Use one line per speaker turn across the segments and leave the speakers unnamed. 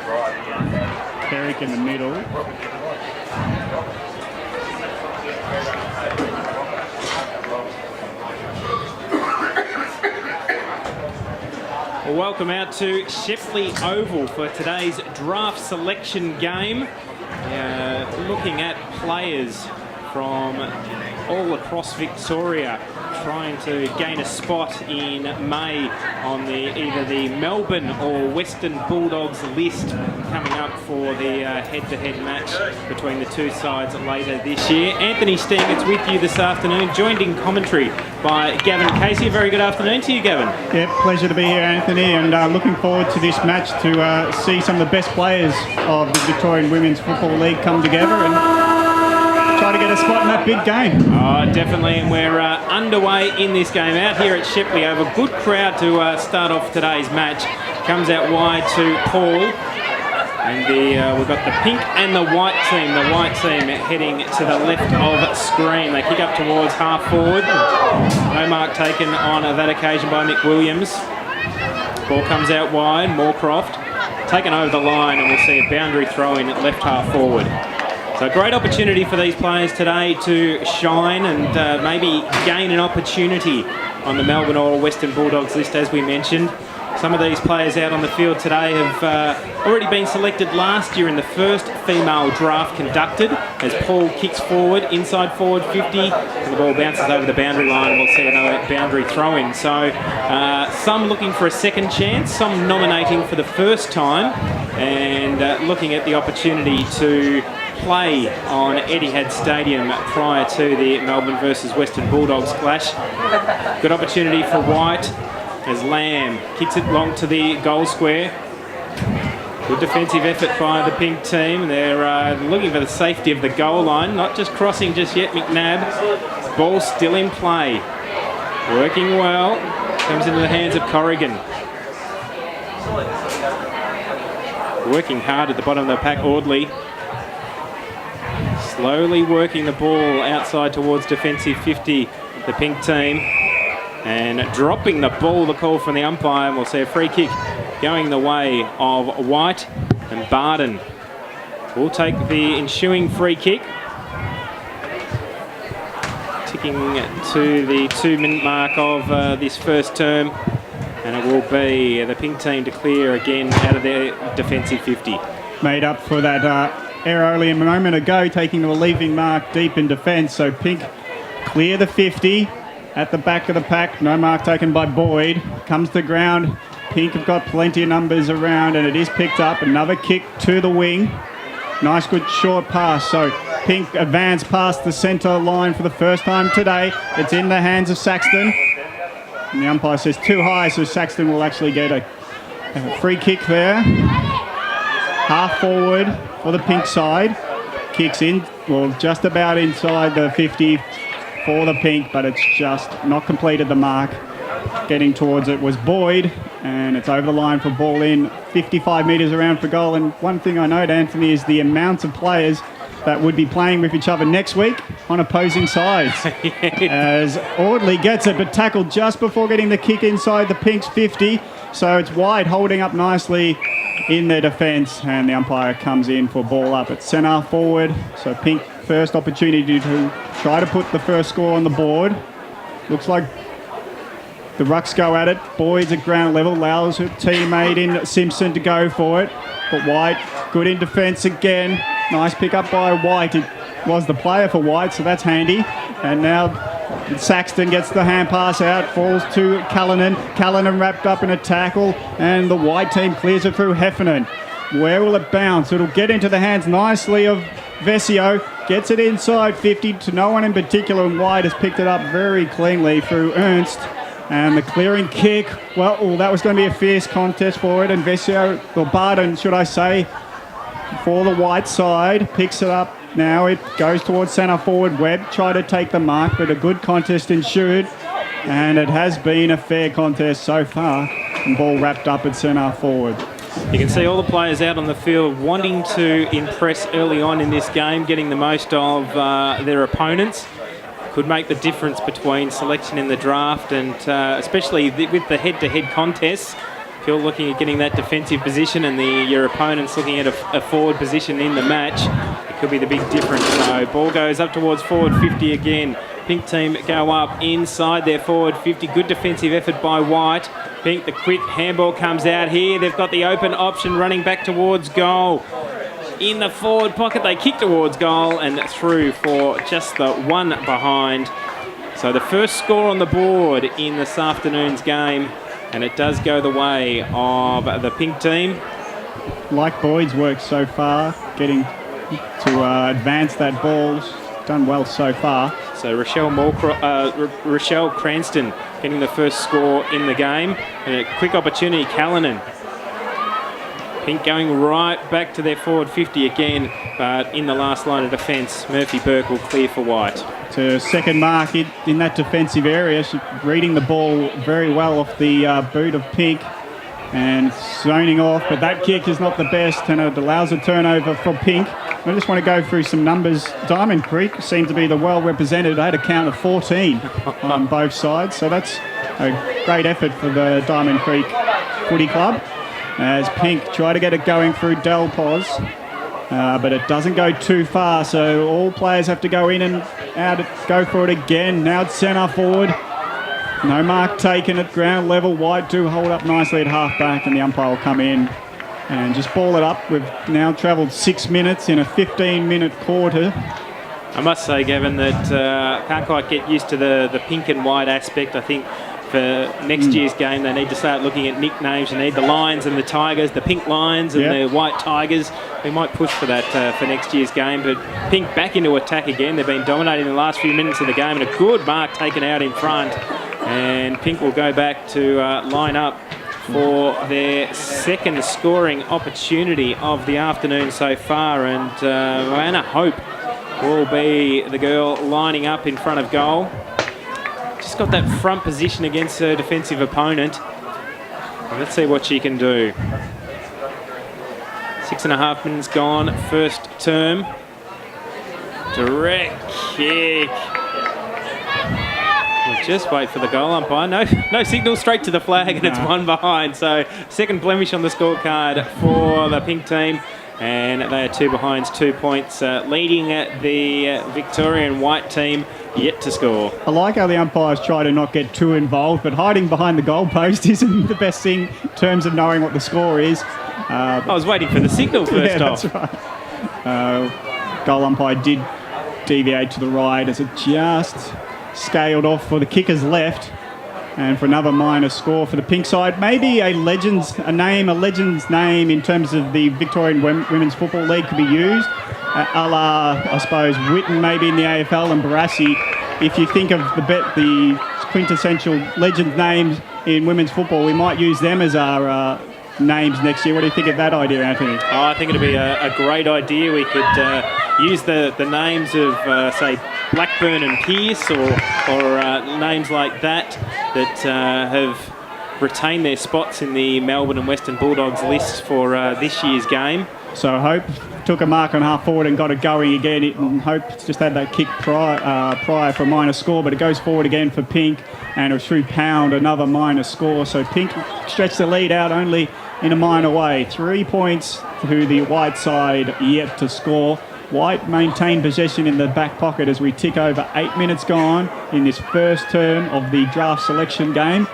Keryk in the middle.
Well, welcome out to Shae-Lee Oval for today's draft selection game. Looking at players from all across Victoria trying to gain a spot in May on either the Melbourne or Western Bulldogs list coming up for the head-to-head match between the two sides later this year. Anthony Steengert's with you this afternoon, joined in commentary by Gavin Casey. A very good afternoon to you, Gavin.
Yeah, pleasure to be here, Anthony, and looking forward to this match to see some of the best players of the Victorian Women's Football League come together and try to get a spot in that big game.
Oh, definitely, and we're underway in this game out here at Shae-Lee Oval. A good crowd to start off today's match. Comes out wide to Paul, and we've got the pink and the white team. The white team heading to the left of screen. They kick up towards half forward. No mark taken on that occasion by Mick Williams. Ball comes out wide. Moorcroft taken over the line, and we'll see a boundary throw in at left half forward. So a great opportunity for these players today to shine and maybe gain an opportunity on the Melbourne or Western Bulldogs list, as we mentioned. Some of these players out on the field today have already been selected last year in the first female draft conducted, as Paul kicks forward, inside forward 50, and the ball bounces over the boundary line, and we'll see another boundary throw-in. So some looking for a second chance, some nominating for the first time, and looking at the opportunity to play on Etihad Stadium prior to the Melbourne versus Western Bulldogs clash. Good opportunity for White as Lamb kicks it long to the goal square. Good defensive effort by the pink team. They're looking for the safety of the goal line, not just crossing just yet. McNabb, ball still in play, working well, comes into the hands of Corrigan. Working hard at the bottom of the pack, Audley. Slowly working the ball outside towards defensive 50, the pink team. And dropping the ball, the call from the umpire. And we'll see a free kick going the way of White, and Barden will take the ensuing free kick. Ticking to the 2-minute mark of this first term. And it will be the pink team to clear again out of their defensive 50.
Made up for that error only a moment ago, taking the relieving mark deep in defence. So Pink clear the 50 at the back of the pack. No mark taken by Boyd. Comes to ground. Pink have got plenty of numbers around, and it is picked up. Another kick to the wing. Nice good short pass. So Pink advance past the centre line for the first time today. It's in the hands of Saxton. And the umpire says too high, so Saxton will actually get a free kick there. Half forward for the pink side. Kicks in, well, just about inside the 50 for the pink, but it's just not completed the mark. Getting towards it was Boyd, and it's over the line for ball in, 55 metres around for goal. And one thing I note, Anthony, is the amounts of players that would be playing with each other next week on opposing sides. As Audley gets it, but tackled just before getting the kick inside the Pink's 50. So it's White holding up nicely in their defence, and the umpire comes in for ball up at centre forward. So Pink first opportunity to try to put the first score on the board. Looks like the Rucks go at it. Boyd's at ground level, allows her teammate in Simpson to go for it. But White, good in defence again. Nice pick up by White. It was the player for White, so that's handy. And now Saxton gets the hand pass out, falls to Callanan. Callanan wrapped up in a tackle, and the White team clears it through Heffernan. Where will it bounce? It'll get into the hands nicely of Vesio. Gets it inside 50 to no one in particular, and White has picked it up very cleanly through Ernst. And the clearing kick, well, that was going to be a fierce contest for it. And Vesio, or Barden, should I say, for the White side, picks it up. Now it goes towards centre forward. Webb tried to take the mark, but a good contest ensued. And it has been a fair contest so far. And ball wrapped up at centre forward.
You can see all the players out on the field wanting to impress early on in this game, getting the most of their opponents. Could make the difference between selection in the draft and especially with the head-to-head contests. If you're looking at getting that defensive position and your opponent's looking at a forward position in the match, it could be the big difference. So ball goes up towards forward 50 again. Pink team go up inside their forward 50. Good defensive effort by White. Pink, the quick handball comes out here. They've got the open option running back towards goal. In the forward pocket, they kick towards goal and through for just the one behind. So the first score on the board in this afternoon's game, and it does go the way of the pink team.
Like Boyd's work so far, getting to advance that ball. Done well so far.
So Rochelle Cranston getting the first score in the game. And a quick opportunity, Callanan. Pink going right back to their forward 50 again, but in the last line of defence, Murphy-Burke will clear for White.
To second mark in that defensive area. She's reading the ball very well off the boot of Pink and zoning off, but that kick is not the best and it allows a turnover for Pink. I just want to go through some numbers. Diamond Creek seemed to be the well represented. They had a count of 14 on both sides, so that's a great effort for the Diamond Creek Footy Club. As Pink try to get it going through Delpos, but it doesn't go too far, so all players have to go in and out, go for it again. Now it's centre forward. No mark taken at ground level. White do hold up nicely at half back, and the umpire will come in and just ball it up. We've now travelled 6 minutes in a 15-minute quarter.
I must say, Gavin, that can't quite get used to the pink and white aspect. I think for next year's game, they need to start looking at nicknames. They need the Lions and the Tigers, the Pink Lions and the White Tigers. We might push for that for next year's game. But Pink back into attack again. They've been dominating the last few minutes of the game, and a good mark taken out in front. And Pink will go back to line up for their second scoring opportunity of the afternoon so far. And Anna Hope will be the girl lining up in front of goal. Just got that front position against her defensive opponent. Let's see what she can do. 6.5 minutes gone, first term. Direct kick. We'll just wait for the goal umpire. No signal, straight to the flag, and it's one behind. So second blemish on the scorecard for the pink team. And they are two behind, 2 points, leading the Victorian white team yet to score.
I like how the umpires try to not get too involved, but hiding behind the goalpost isn't the best thing in terms of knowing what the score is.
I was waiting for the signal first off.
That's right. Goal umpire did deviate to the right as it just scaled off for the kicker's left. And for another minor score for the pink side. Maybe a legend's name in terms of the Victorian Women's Football League could be used. A la, I suppose, Witten maybe in the AFL and Barassi. If you think of the quintessential legend names in women's football, we might use them as our names next year. What do you think of that idea, Anthony?
Oh, I think it'd be a great idea. We could use the names of, say, Blackburn and Pearce or names like that have retained their spots in the Melbourne and Western Bulldogs list for this year's game.
So Hope took a mark on half forward and got it going again. Hope just had that kick prior for a minor score, but it goes forward again for Pink, and it was through Pound, another minor score. So Pink stretched the lead out only in a minor way. 3 points to the white side yet to score. White maintained possession in the back pocket as we tick over 8 minutes gone in this first term of the draft selection game.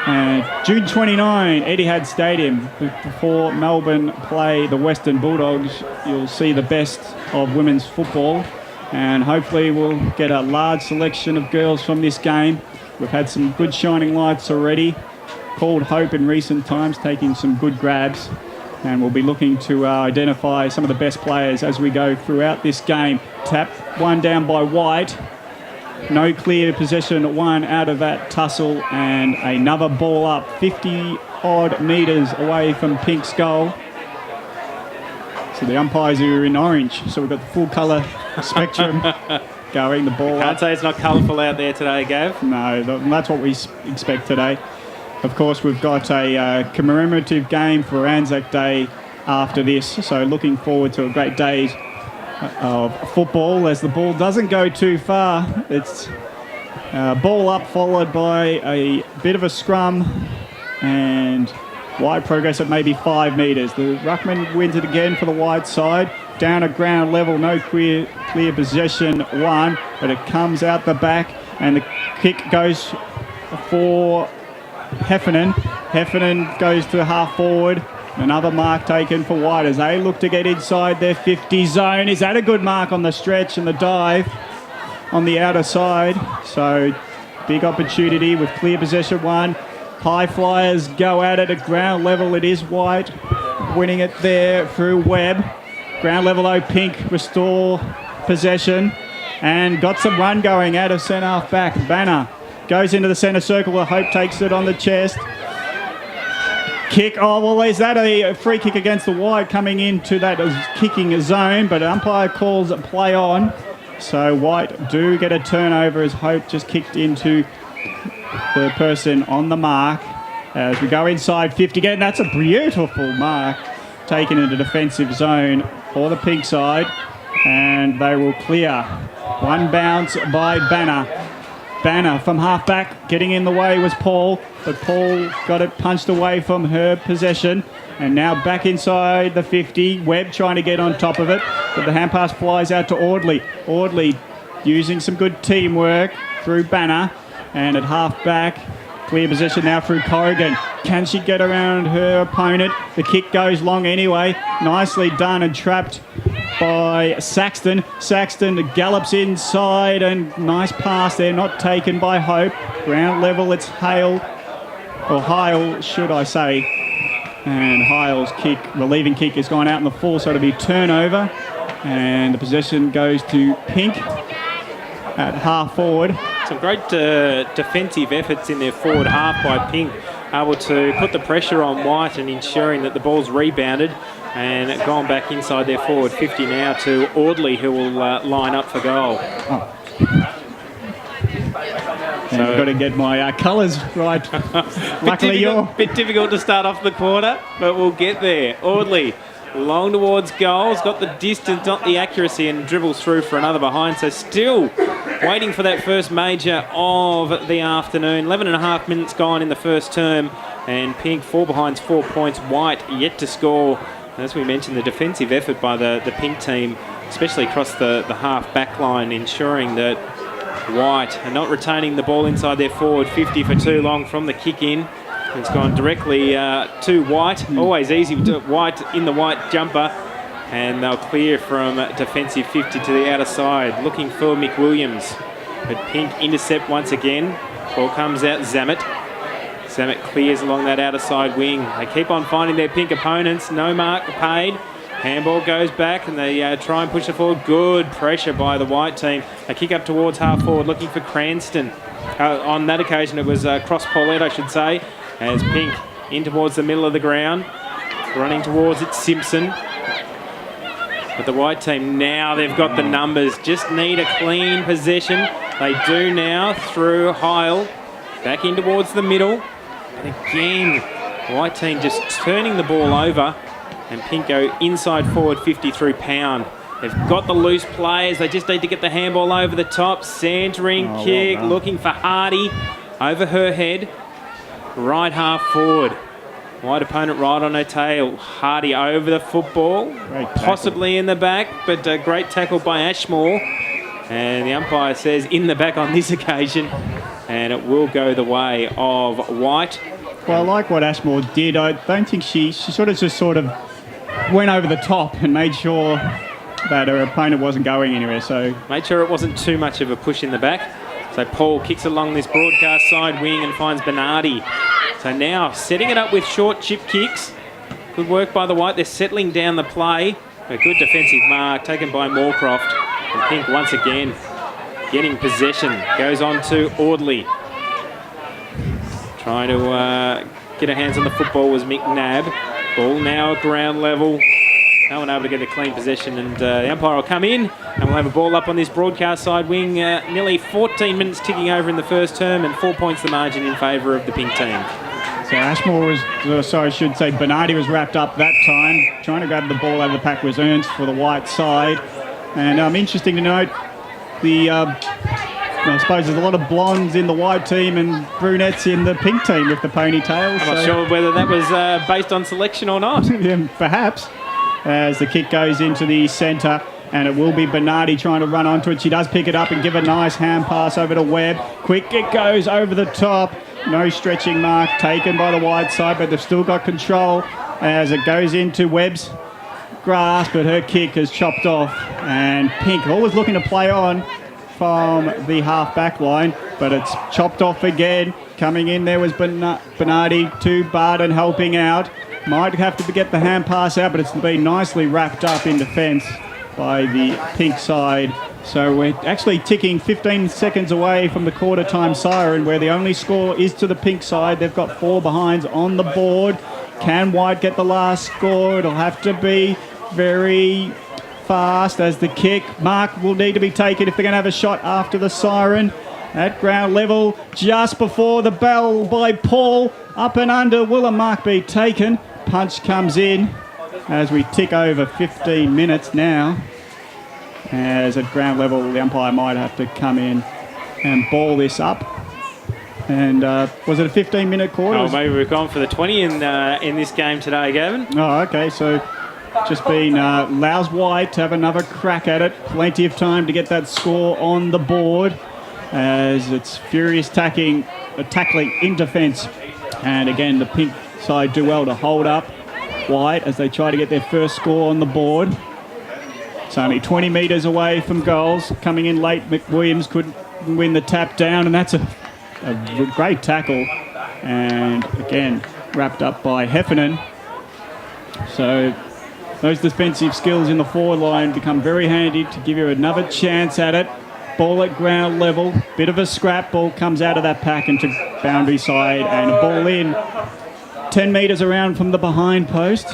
And June 29, Etihad Stadium, before Melbourne play the Western Bulldogs. You'll see the best of women's football, and hopefully we'll get a large selection of girls from this game. We've had some good shining lights already. Called Hope in recent times, taking some good grabs. And we'll be looking to identify some of the best players as we go throughout this game. Tap one down by White. No clear possession, one out of that tussle, and another ball up 50-odd metres away from Pink's goal. So the umpires are in orange, so we've got the full colour spectrum going, the ball
Can't say it's not colourful out there today, Gav.
No, that's what we expect today. Of course, we've got a commemorative game for Anzac Day after this, so looking forward to a great day of football as the ball doesn't go too far. It's ball up followed by a bit of a scrum, and Wide progress at maybe 5 metres. The ruckman wins it again for the wide side. Down at ground level, no clear possession one, but it comes out the back and the kick goes for Heffernan. Heffernan goes to half forward. Another mark taken for White as they look to get inside their 50 zone. Is that a good mark on the stretch and the dive on the outer side? So big opportunity with clear possession one. High flyers go at it at ground level. It is White winning it there through Webb. Ground level though, Pink restore possession and got some run going out of centre half back. Banner goes into the centre circle. The Hope takes it on the chest. Kick, oh well, is that a free kick against the White coming into that kicking zone, but umpire calls play on. So White do get a turnover as Hope just kicked into the person on the mark. As we go inside 50 again, that's a beautiful mark taken into defensive zone for the Pink side, and they will clear. One bounce by Banner. Banner from half back, getting in the way was Paul, but Paul got it punched away from her possession, and now back inside the 50. Webb trying to get on top of it, but the hand pass flies out to Audley. Audley using some good teamwork through Banner, and at half back, clear position now through Corrigan. Can she get around her opponent? The kick goes long anyway. Nicely done and trapped by Saxton. Saxton gallops inside and nice pass there, not taken by Hope. Ground level, it's Heil, or Heil should I say. And Heil's kick, relieving kick, has gone out in the full, so it'll be turnover. And the possession goes to Pink at half forward.
Some great defensive efforts in their forward half by Pink, able to put the pressure on White and ensuring that the ball's rebounded and gone back inside their forward 50 now to Audley, who will line up for goal.
Oh. So I've got to get my colours right. Luckily you're...
Bit difficult to start off the quarter, but we'll get there. Audley, long towards goals, got the distance, not the accuracy, and dribbles through for another behind. So still waiting for that first major of the afternoon. 11 and a half minutes gone in the first term, and Pink 4 behinds, 4 points. White yet to score. As we mentioned, the defensive effort by the Pink team, especially across the half back line, ensuring that White are not retaining the ball inside their forward 50 for too long from the kick in. It's gone directly to White. Always easy to White in the white jumper. And they'll clear from defensive 50 to the outer side, looking for Mick Williams. But Pink intercept once again. Ball comes out, Zammit. Zammit clears along that outer side wing. They keep on finding their Pink opponents. No mark paid. Handball goes back and they try and push it forward. Good pressure by the White team. They kick up towards half forward, looking for Cranston. On that occasion, it was Cross-Paulet, I should say, as Pink in towards the middle of the ground. Running towards it, Simpson. But the White team now, they've got the numbers. Just need a clean possession. They do now through Heil. Back in towards the middle. And again, the White team just turning the ball over. And Pink go inside forward 50 through Pound. They've got the loose players. They just need to get the handball over the top. Centering kick, well looking for Hardy. Over her head. Right half forward. White opponent right on her tail. Hardy over the football. Possibly in the back, but a great tackle by Ashmore. And the umpire says in the back on this occasion. And it will go the way of White.
Well, I like what Ashmore did. I don't think she sort of went over the top and made sure that her opponent wasn't going anywhere. So
made sure it wasn't too much of a push in the back. So Paul kicks along this broadcast side wing and finds Bernardi. So now setting it up with short chip kicks. Good work by the White. They're settling down the play. A good defensive mark taken by Moorcroft. And Pink once again getting possession. Goes on to Audley. Trying to get her hands on the football was McNabb. Ball now at ground level. No one able to get a clean possession, and the umpire will come in and we'll have a ball up on this broadcast side wing. Nearly 14 minutes ticking over in the first term and 4 points the margin in favour of the Pink team.
So Ashmore was, I should say Bernardi was wrapped up that time. Trying to grab the ball out of the pack was Ernst for the White side. And interesting to note, the I suppose there's a lot of blondes in the white team and brunettes in the pink team with the ponytails.
I'm not sure whether that was based on selection or not.
Yeah, perhaps. As the kick goes into the centre, and it will be Bernardi trying to run onto it. She does pick it up and give a nice hand pass over to Webb. Quick, it goes over the top. No stretching mark taken by the wide side, but they've still got control as it goes into Webb's grasp, but her kick has chopped off. And Pink always looking to play on from the half-back line, but it's chopped off again. Coming in there was Bernardi to Barden helping out. Might have to get the hand pass out, but it's been nicely wrapped up in defence by the Pink side. So we're actually ticking 15 seconds away from the quarter time siren, where the only score is to the Pink side. They've got 4 behinds on the board. Can White get the last score? It'll have to be very fast as the kick mark will need to be taken if they're going to have a shot after the siren. At ground level, just before the bell by Paul. Up and under, will a mark be taken? Punch comes in as we tick over 15 minutes now. As at ground level, the umpire might have to come in and ball this up. And was it a 15-minute quarter?
Oh, maybe we've gone for the 20 in this game today, Gavin.
Oh, okay. So just been allows White to have another crack at it. Plenty of time to get that score on the board as it's furious tackling in defence. And again, the Pink side do well to hold up White as they try to get their first score on the board. It's only 20 metres away from goals. Coming in late, McWilliams couldn't win the tap down, and that's a great tackle. And again, wrapped up by Heffernan. So those defensive skills in the forward line become very handy to give you another chance at it. Ball at ground level, bit of a scrap. Ball comes out of that pack into boundary side, and a ball in 10 metres around from the behind post.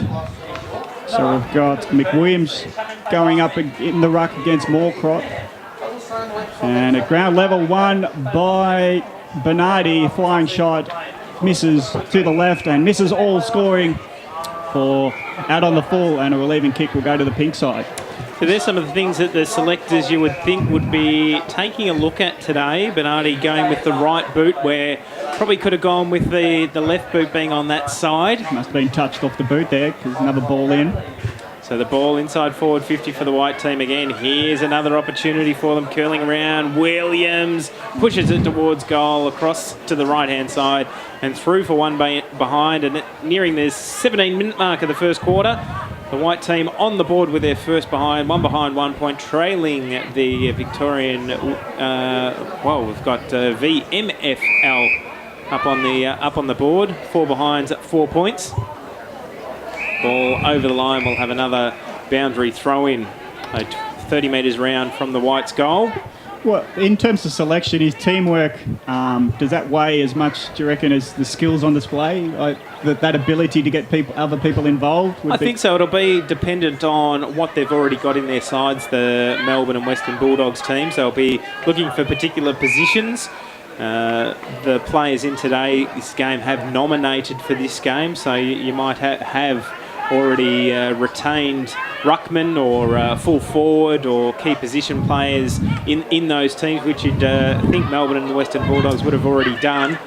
So we've got McWilliams going up in the ruck against Moorcroft. And at ground level, one by Bernardi. Flying shot misses to the left and misses all, scoring for out on the full, and a relieving kick will go to the Pink side.
So there's some of the things that the selectors you would think would be taking a look at today. Bernardi going with the right boot, where probably could have gone with the left boot being on that side.
Must have been touched off the boot there because another ball in.
So the ball inside forward 50 for the white team again. Here's another opportunity for them, curling around. Williams pushes it towards goal, across to the right-hand side and through for one behind. And nearing the 17-minute mark of the first quarter, the white team on the board with their first behind, 1 point, trailing the Victorian. We've got VMFL up on the board. 4 behinds at 4 points. Ball over the line. We'll have another boundary throw in, 30 metres round from the White's goal.
Well, in terms of selection, is teamwork, does that weigh as much, do you reckon, as the skills on display? That ability to get other people involved?
I think so. It'll be dependent on what they've already got in their sides, the Melbourne and Western Bulldogs teams. They'll be looking for particular positions. The players in this game have nominated for this game, so you might have already retained ruckman or full forward or key position players in those teams, which you'd think Melbourne and the Western Bulldogs would have already done.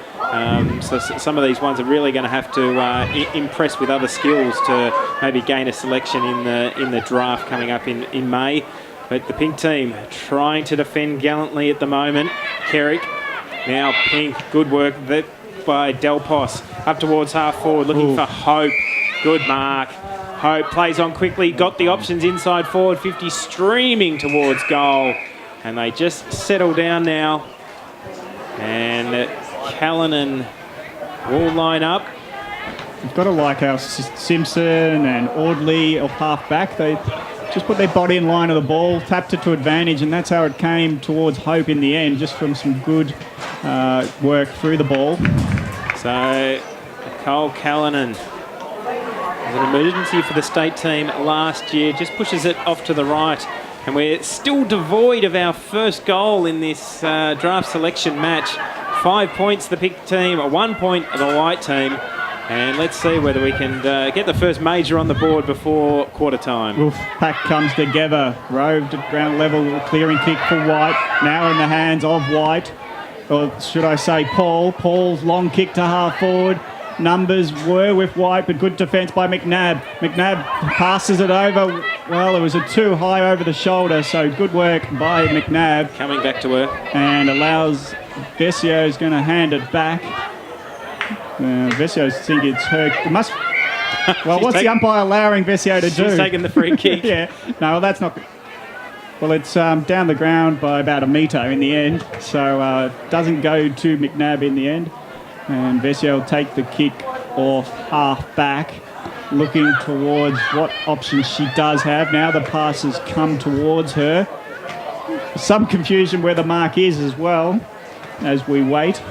So some of these ones are really going to have to impress with other skills to maybe gain a selection in the draft coming up in May. But the Pink team trying to defend gallantly at the moment. Keryk, now Pink, good work by Delpos, up towards half forward, looking for Hope. Good mark. Hope plays on quickly, got the options inside forward 50, streaming towards goal. And they just settle down now. And Callanan will line up.
You've got to like how Simpson and Audley off half back, they just put their body in line of the ball, tapped it to advantage, and that's how it came towards Hope in the end, just from some good work through the ball.
So Nicole Callanan, an emergency for the state team last year, just pushes it off to the right. And we're still devoid of our first goal in this draft selection match. 5 points the Pink team, 1 point the white team. And let's see whether we can get the first major on the board before quarter time.
Oof, pack comes together. Roved at ground level, clearing kick for White. Now in the hands of White. Or should I say Paul. Paul's long kick to half forward. Numbers were with White, but good defence by McNabb. McNabb passes it over. Well, it was a too high over the shoulder, so good work by McNabb.
Coming back to her.
And allows Vessio's going to hand it back. Vessio's think it's her. It must. Well, what's the umpire allowing Vessio to do?
She's taking the free kick.
Yeah. No, well, that's not. Well, it's down the ground by about a metre in the end, so doesn't go to McNabb in the end. And Vessio will take the kick off half back, looking towards what options she does have. Now the passes come towards her. Some confusion where the mark is as well as we wait.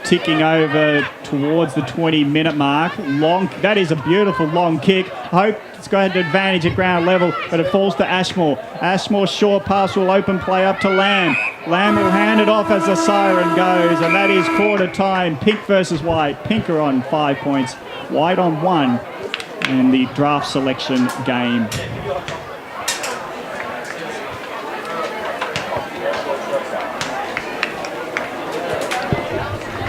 Ticking over towards the 20-minute mark. Long. That is a beautiful long kick. I hope it's got an advantage at ground level, but it falls to Ashmore. Ashmore's short pass will open play up to Lamb. Lamb will hand it off as the siren goes, and that is quarter time. Pink versus White. Pink are on 5 points. White on 1 in the draft selection game.